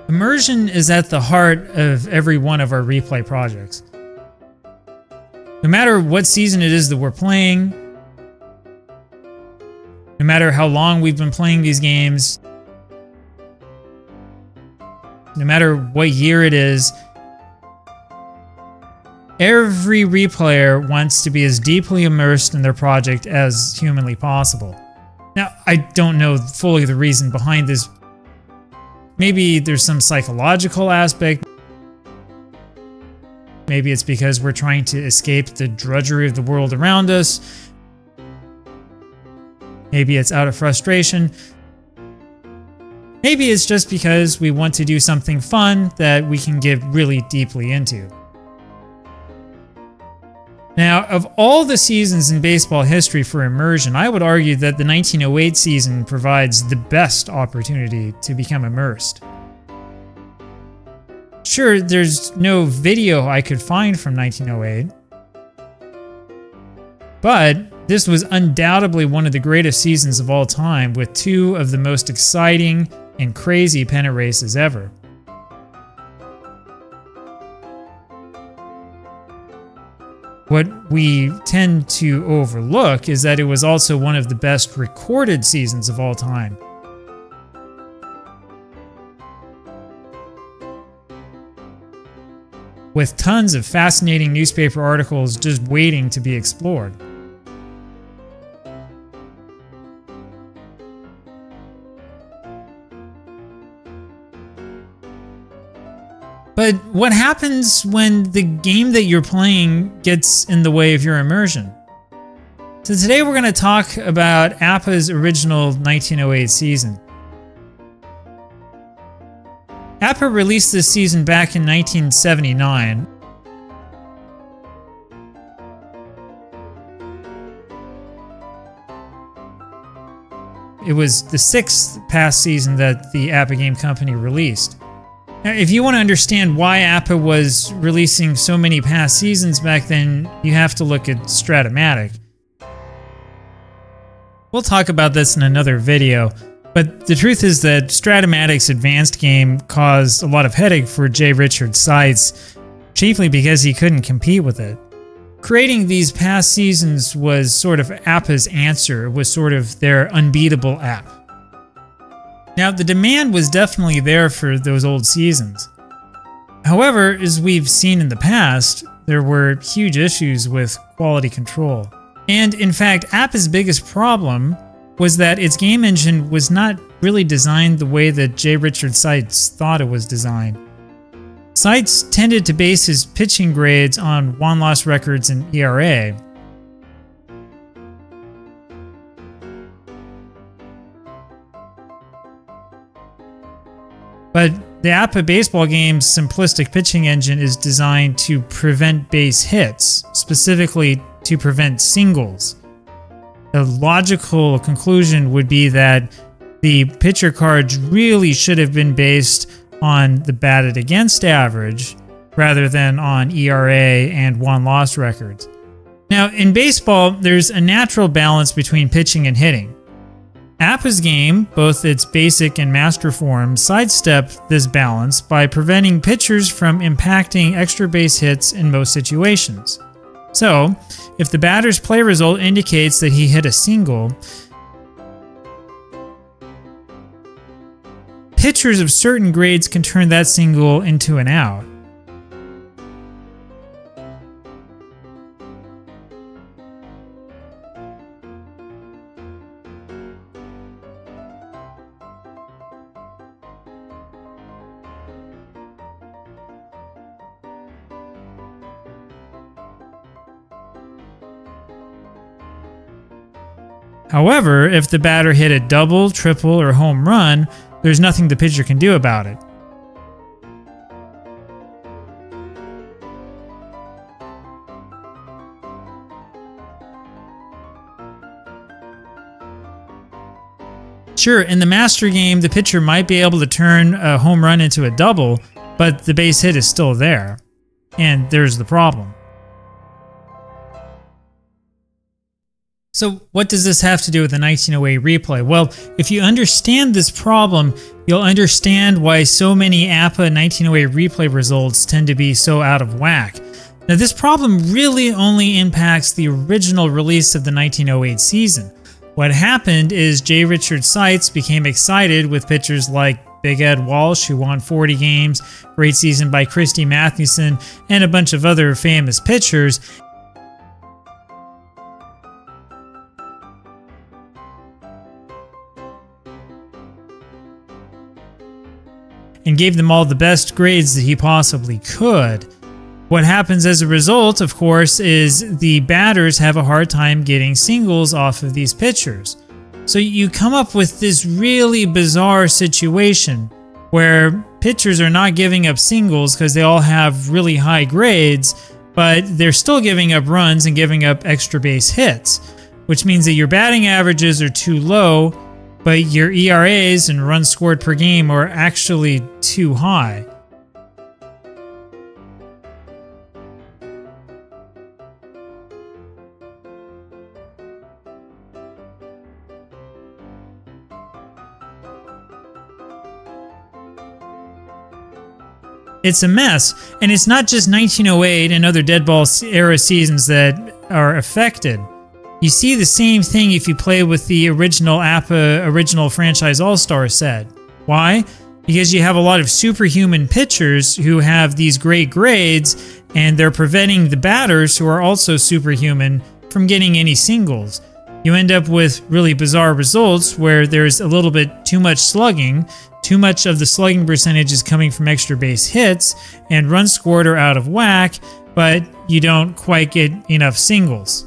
Immersion is at the heart of every one of our replay projects. No matter what season it is that we're playing, no matter how long we've been playing these games, no matter what year it is, every replayer wants to be as deeply immersed in their project as humanly possible. Now, I don't know fully the reason behind this. Maybe there's some psychological aspect. Maybe it's because we're trying to escape the drudgery of the world around us. Maybe it's out of frustration. Maybe it's just because we want to do something fun that we can get really deeply into. Now, of all the seasons in baseball history for immersion, I would argue that the 1908 season provides the best opportunity to become immersed. Sure, there's no video I could find from 1908, but this was undoubtedly one of the greatest seasons of all time, with two of the most exciting and crazy pennant races ever. What we tend to overlook is that it was also one of the best recorded seasons of all time. With tons of fascinating newspaper articles just waiting to be explored. But what happens when the game that you're playing gets in the way of your immersion? So today we're going to talk about APBA's original 1908 season. APBA released this season back in 1979. It was the 6th past season that the APBA game company released. Now, if you want to understand why APBA was releasing so many past seasons back then, you have to look at Strat-O-Matic. We'll talk about this in another video, but the truth is that Strat-O-Matic's advanced game caused a lot of headache for J. Richard Seitz, chiefly because he couldn't compete with it. Creating these past seasons was sort of APBA's answer. It was sort of their unbeatable app. Now, the demand was definitely there for those old seasons. However, as we've seen in the past, there were huge issues with quality control. And in fact, APBA's biggest problem was that its game engine was not really designed the way that J. Richard Seitz thought it was designed. Seitz tended to base his pitching grades on won-loss records and ERA. But the APBA baseball game's simplistic pitching engine is designed to prevent base hits, specifically to prevent singles. A logical conclusion would be that the pitcher cards really should have been based on the batted against average rather than on ERA and won-loss records. Now, in baseball, there's a natural balance between pitching and hitting. APBA's game, both its basic and master forms, sidestep this balance by preventing pitchers from impacting extra base hits in most situations. So, if the batter's play result indicates that he hit a single, pitchers of certain grades can turn that single into an out. However, if the batter hit a double, triple, or home run, there's nothing the pitcher can do about it. Sure, in the master game, the pitcher might be able to turn a home run into a double, but the base hit is still there. And there's the problem. So what does this have to do with the 1908 replay? Well, if you understand this problem, you'll understand why so many APBA 1908 replay results tend to be so out of whack. Now, this problem really only impacts the original release of the 1908 season. What happened is J. Richard Seitz became excited with pitchers like Big Ed Walsh, who won 40 games, great season by Christy Mathewson, and a bunch of other famous pitchers. And gave them all the best grades that he possibly could. What happens as a result, of course, is the batters have a hard time getting singles off of these pitchers. So you come up with this really bizarre situation where pitchers are not giving up singles because they all have really high grades, but they're still giving up runs and giving up extra base hits, which means that your batting averages are too low, but your ERAs and runs scored per game are actually too high. It's a mess, and it's not just 1908 and other deadball era seasons that are affected. You see the same thing if you play with the original APBA original franchise all-star set. Why? Because you have a lot of superhuman pitchers who have these great grades, and they're preventing the batters, who are also superhuman, from getting any singles. You end up with really bizarre results where there's a little bit too much slugging. Too much of the slugging percentage is coming from extra base hits, and runs scored are out of whack, but you don't quite get enough singles.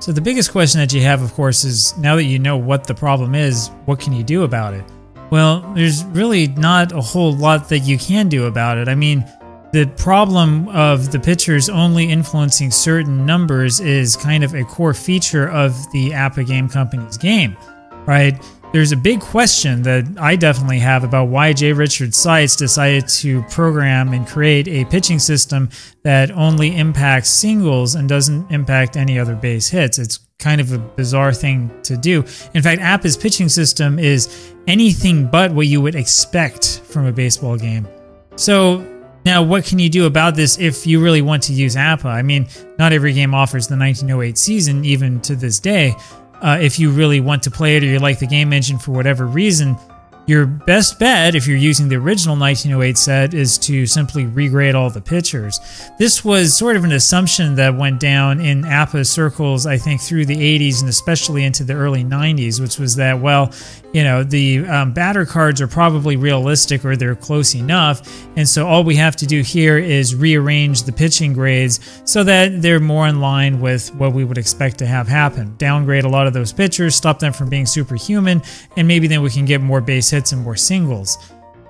So the biggest question that you have, of course, is now that you know what the problem is, what can you do about it? Well, there's really not a whole lot that you can do about it. I mean, the problem of the pitchers only influencing certain numbers is kind of a core feature of the APBA game company's game, right? There's a big question that I definitely have about why J. Richard Seitz decided to program and create a pitching system that only impacts singles and doesn't impact any other base hits. It's kind of a bizarre thing to do. In fact, APBA's pitching system is anything but what you would expect from a baseball game. So now what can you do about this if you really want to use APBA? I mean, not every game offers the 1908 season, even to this day. If you really want to play it or you like the game engine for whatever reason, your best bet, if you're using the original 1908 set, is to simply regrade all the pitchers. This was sort of an assumption that went down in APBA circles, I think, through the 80s and especially into the early 90s, which was that, well, you know, the batter cards are probably realistic or they're close enough, and so all we have to do here is rearrange the pitching grades so that they're more in line with what we would expect to have happen. Downgrade a lot of those pitchers, stop them from being superhuman, and maybe then we can get more base hits and more singles.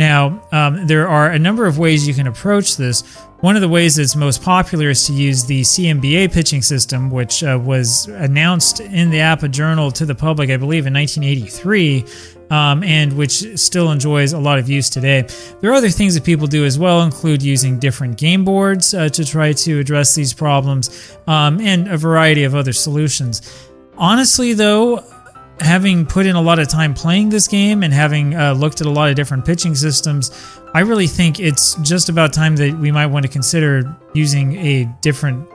Now, there are a number of ways you can approach this. One of the ways that's most popular is to use the CMBA pitching system, which was announced in the APBA Journal to the public, I believe, in 1983, and which still enjoys a lot of use today. There are other things that people do as well, include using different game boards to try to address these problems, and a variety of other solutions. Honestly, though, having put in a lot of time playing this game and having looked at a lot of different pitching systems, I really think it's just about time that we might want to consider using a different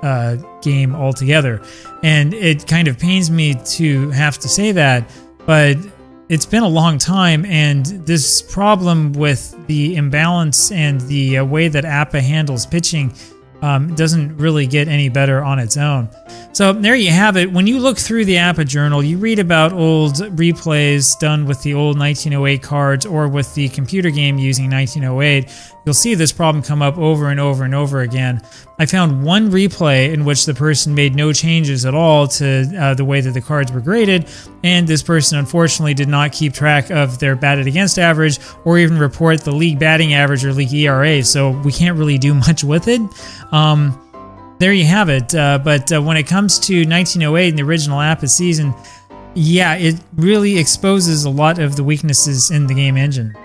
game altogether. And it kind of pains me to have to say that, but it's been a long time, and this problem with the imbalance and the way that APBA handles pitching doesn't really get any better on its own. So there you have it. When you look through the APBA Journal, you read about old replays done with the old 1908 cards or with the computer game using 1908. You'll see this problem come up over and over and over again. I found one replay in which the person made no changes at all to the way that the cards were graded, and this person unfortunately did not keep track of their batted against average or even report the league batting average or league ERA, so we can't really do much with it. There you have it. But when it comes to 1908 and the original APBA season, yeah, it really exposes a lot of the weaknesses in the game engine.